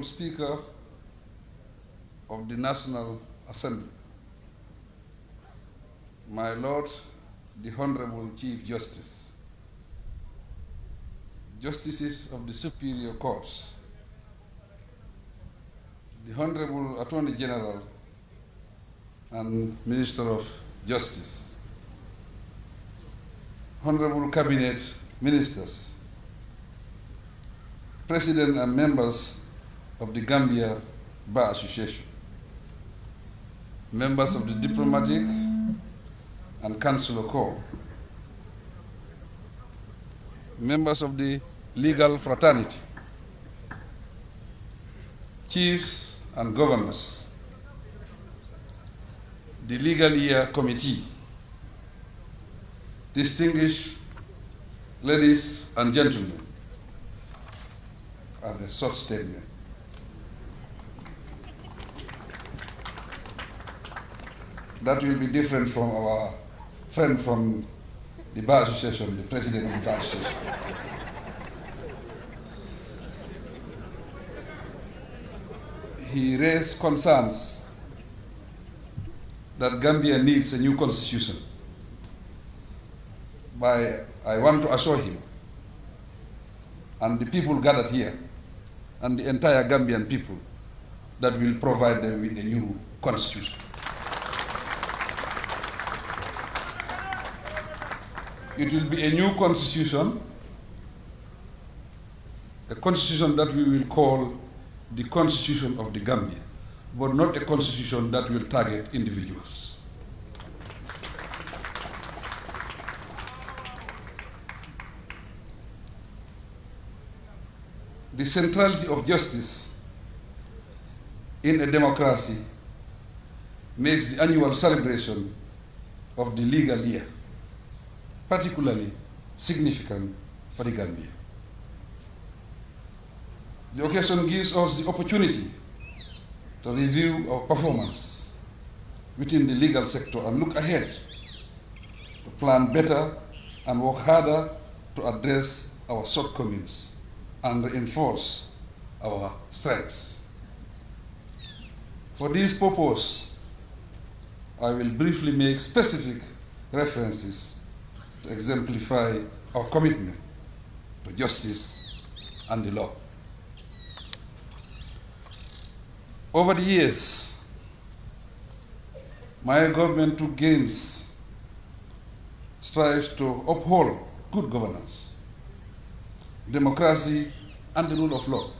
Honorable Speaker of the National Assembly, my Lord, the Honorable Chief Justice, Justices of the Superior Courts, the Honorable Attorney General and Minister of Justice, Honorable Cabinet Ministers, President and members of the Gambia Bar Association, members of the Diplomatic and Consular Corps, members of the Legal Fraternity, chiefs and governors, the Legal Year Committee, distinguished ladies and gentlemen, and a short statement. That will be different from our friend from the Bar Association, the president of the Bar Association. He raised concerns that Gambia needs a new constitution. I want to assure him and the people gathered here and the entire Gambian people that will provide them with a new constitution. It will be a new constitution, a constitution that we will call the Constitution of the Gambia, but not a constitution that will target individuals. The centrality of justice in a democracy makes the annual celebration of the legal year particularly significant for the Gambia. The occasion gives us the opportunity to review our performance within the legal sector and look ahead to plan better and work harder to address our shortcomings and reinforce our strengths. For this purpose, I will briefly make specific references to exemplify our commitment to justice and the law. Over the years, my government took gains, strives to uphold good governance, democracy, and the rule of law,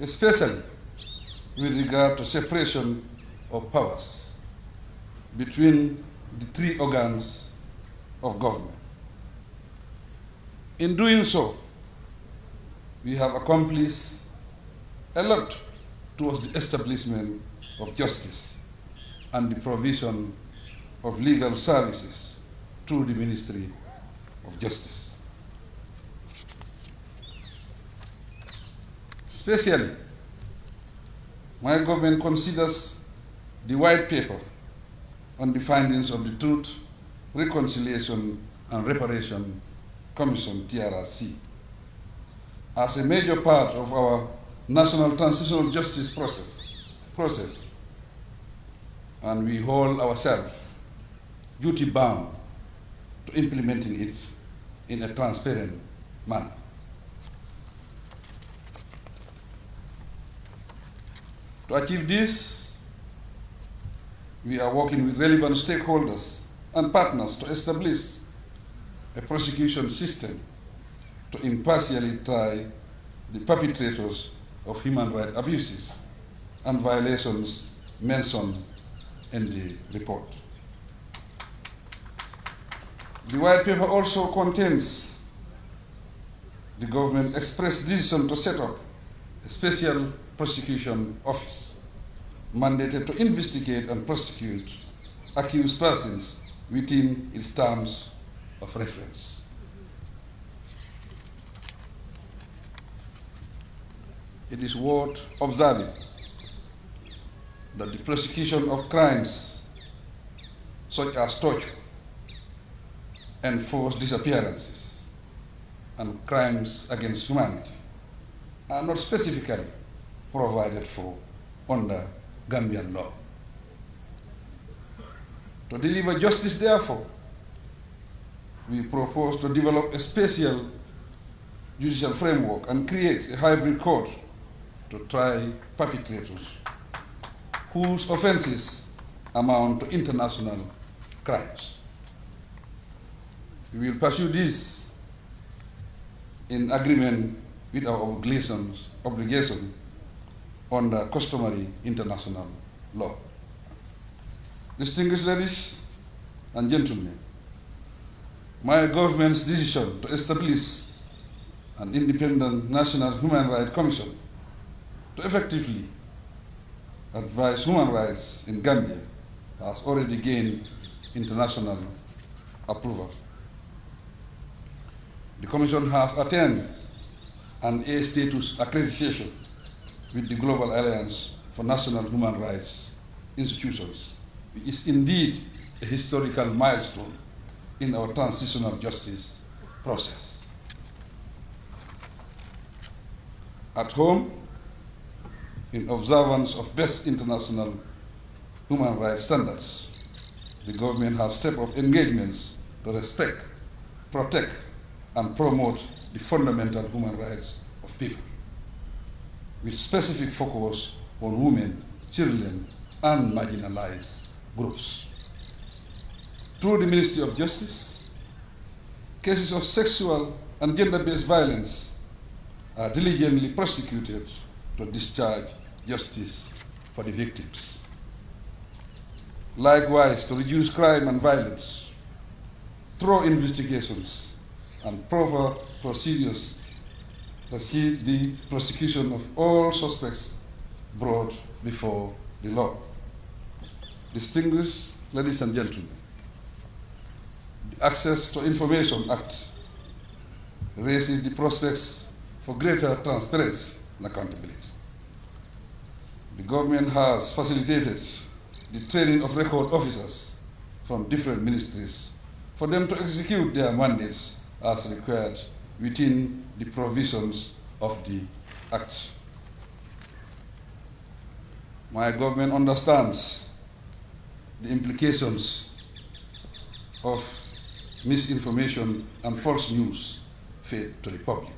especially with regard to separation of powers between the three organs of government. In doing so, we have accomplished a lot towards the establishment of justice and the provision of legal services through the Ministry of Justice. Especially, my government considers the white paper on the findings of the Truth, Reconciliation and Reparation Commission, TRRC, as a major part of our national transitional justice process, and we hold ourselves duty-bound to implementing it in a transparent manner. To achieve this, we are working with relevant stakeholders and partners to establish a prosecution system to impartially try the perpetrators of human rights abuses and violations mentioned in the report. The white paper also contains the government's express decision to set up a special prosecution office mandated to investigate and prosecute accused persons within its terms of reference. It is worth observing that the prosecution of crimes such as torture, enforced disappearances, and crimes against humanity are not specifically provided for under Gambian law. To deliver justice, therefore, we propose to develop a special judicial framework and create a hybrid court to try perpetrators whose offenses amount to international crimes. We will pursue this in agreement with our obligation under customary international law. Distinguished ladies and gentlemen, my government's decision to establish an independent National Human Rights Commission to effectively advise human rights in Gambia has already gained international approval. The Commission has attained an A status accreditation with the Global Alliance for National Human Rights Institutions, which is indeed a historical milestone in our transitional justice process. At home, in observance of best international human rights standards, the government has stepped up engagements to respect, protect, and promote the fundamental human rights of people, with specific focus on women, children, and marginalized groups. Through the Ministry of Justice, cases of sexual and gender-based violence are diligently prosecuted to discharge justice for the victims. Likewise, to reduce crime and violence, thorough investigations and proper procedures proceed the prosecution of all suspects brought before the law. Distinguished ladies and gentlemen, the Access to Information Act raises the prospects for greater transparency and accountability. The government has facilitated the training of record officers from different ministries for them to execute their mandates as required within the provisions of the Act. My government understands the implications of misinformation and false news fed to the public,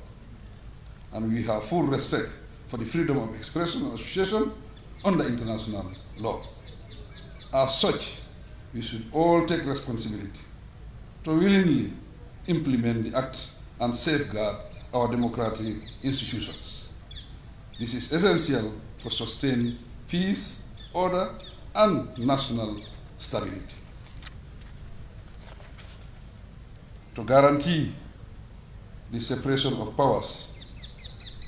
and we have full respect for the freedom of expression and association under international law. As such, we should all take responsibility to willingly implement the Act and safeguard our democratic institutions. This is essential for sustained peace, order, and national stability. To guarantee the separation of powers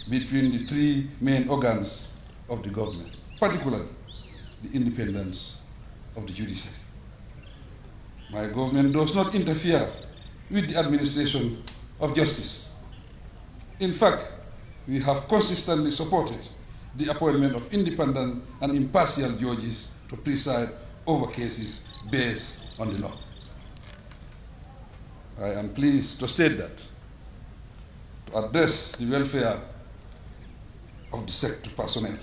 between the three main organs of the government, particularly the independence of the judiciary. My government does not interfere with the administration of justice. In fact, we have consistently supported the appointment of independent and impartial judges to preside over cases based on the law. I am pleased to state that to address the welfare of the sector personnel,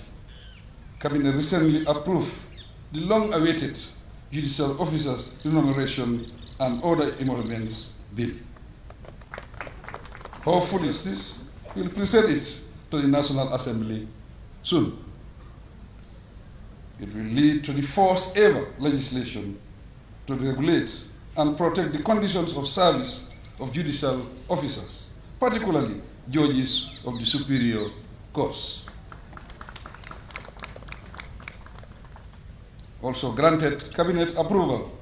Cabinet recently approved the long-awaited Judicial Officers Remuneration and Other Emoluments Bill. Hopefully, this will present it to the National Assembly soon. It will lead to the first ever legislation to regulate and protect the conditions of service of judicial officers, particularly judges of the superior courts. Also granted Cabinet approval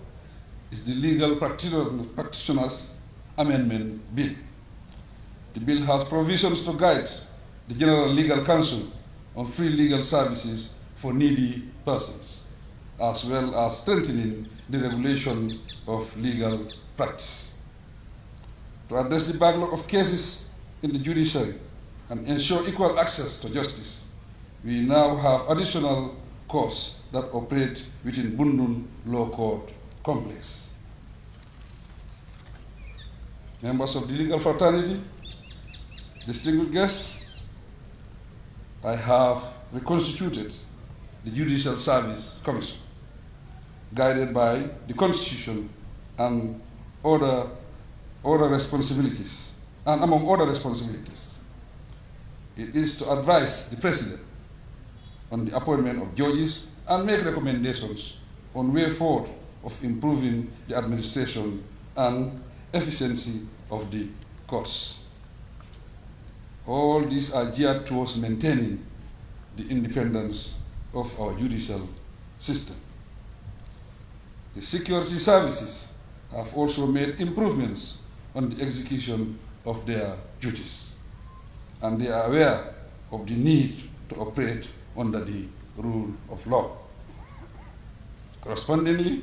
is the Legal Practitioners Amendment Bill. The bill has provisions to guide the General Legal Counsel on free legal services for needy persons, as well as strengthening the regulation of legal practice. To address the backlog of cases in the judiciary and ensure equal access to justice, we now have additional courts that operate within Bundun Law Court Complex. Members of the legal fraternity, distinguished guests, I have reconstituted the Judicial Service Commission, guided by the Constitution and other responsibilities, and among other responsibilities, it is to advise the President on the appointment of judges and make recommendations on way forward of improving the administration and efficiency of the courts. All these are geared towards maintaining the independence of our judicial system. The security services have also made improvements on the execution of their duties, and they are aware of the need to operate under the rule of law. Correspondingly,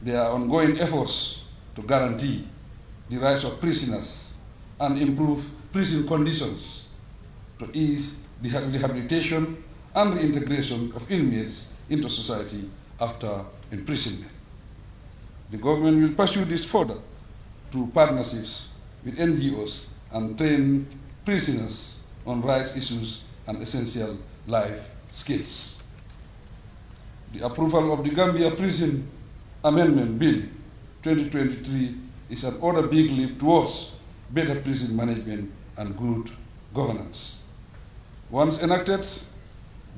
there are ongoing efforts to guarantee the rights of prisoners and improve prison conditions to ease the rehabilitation and reintegration of inmates into society after imprisonment. The government will pursue this further through partnerships with NGOs and train prisoners on rights issues and essential life skills. The approval of the Gambia Prison Amendment Bill 2023 is another big leap towards better prison management and good governance. Once enacted,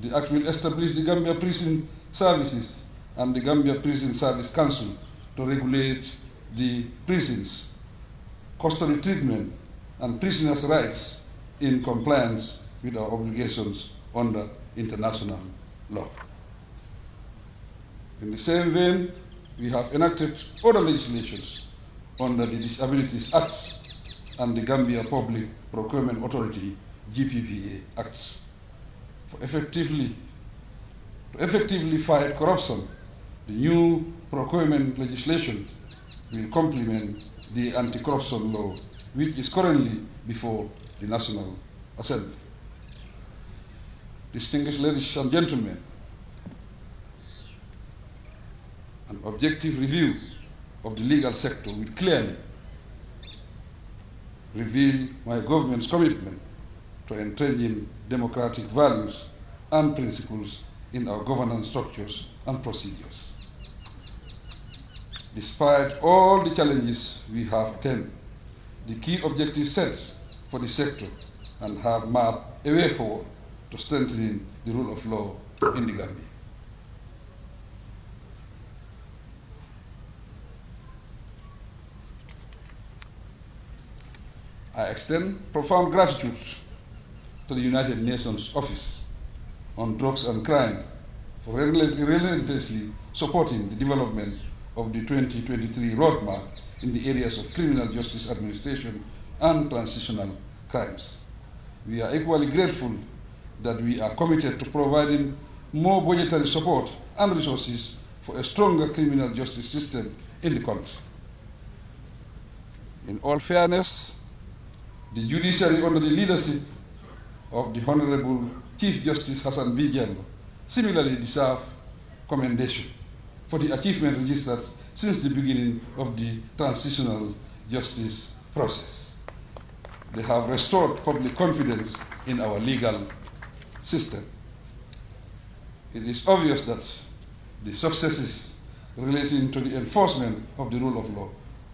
the Act will establish the Gambia Prison Services and the Gambia Prison Service Council to regulate the prisons, custody treatment, and prisoners' rights in compliance with our obligations under international law. In the same vein, we have enacted other legislations under the Disabilities Act and the Gambia Public Procurement Authority GPPA Act to effectively fight corruption. The new procurement legislation will complement the anti-corruption law, which is currently before the National Assembly. Distinguished ladies and gentlemen, an objective review of the legal sector will clearly reveal my government's commitment to entrenching democratic values and principles in our governance structures and procedures. Despite all the challenges we have attained, the key objectives set for the sector and have mapped a way forward to strengthening the rule of law in the Gambia. I extend profound gratitude to the United Nations Office on Drugs and Crime for relentlessly supporting the development of the 2023 roadmap in the areas of criminal justice administration and transitional crimes. We are equally grateful that we are committed to providing more budgetary support and resources for a stronger criminal justice system in the country. In all fairness, the judiciary under the leadership of the Honorable Chief Justice Hassan B. Jallow similarly deserve commendation for the achievement registered since the beginning of the transitional justice process. They have restored public confidence in our legal system. It is obvious that the successes relating to the enforcement of the rule of law,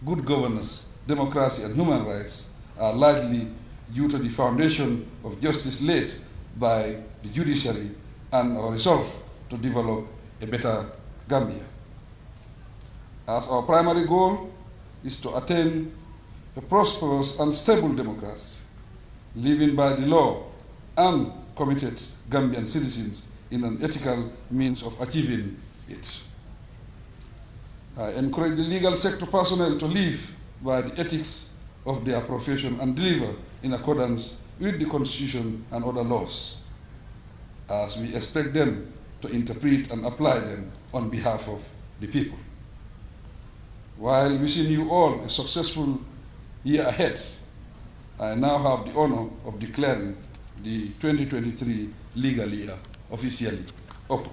good governance, democracy, and human rights are largely due to the foundation of justice laid by the judiciary and our resolve to develop a better Gambia. As our primary goal is to attain a prosperous and stable democracy, living by the law and committed Gambian citizens in an ethical means of achieving it. I encourage the legal sector personnel to live by the ethics of their profession and deliver in accordance with the Constitution and other laws, as we expect them to interpret and apply them on behalf of the people. While wishing you all a successful year ahead, I now have the honor of declaring the 2023 legal year officially open.